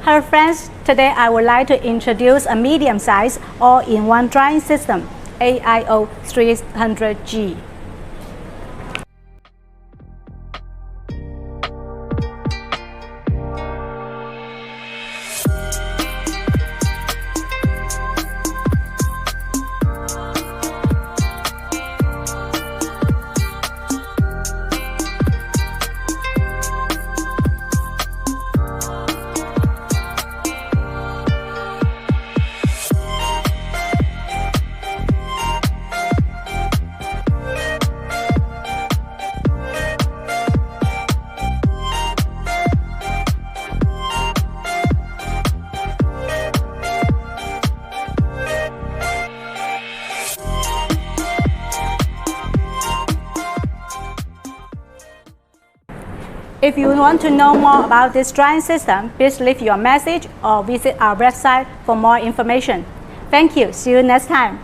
Hello friends, today I would like to introduce a medium-sized all-in-one drying system, AIO-300G. If you want to know more about this drying system, please leave your message or visit our website for more information. Thank you. See you next time.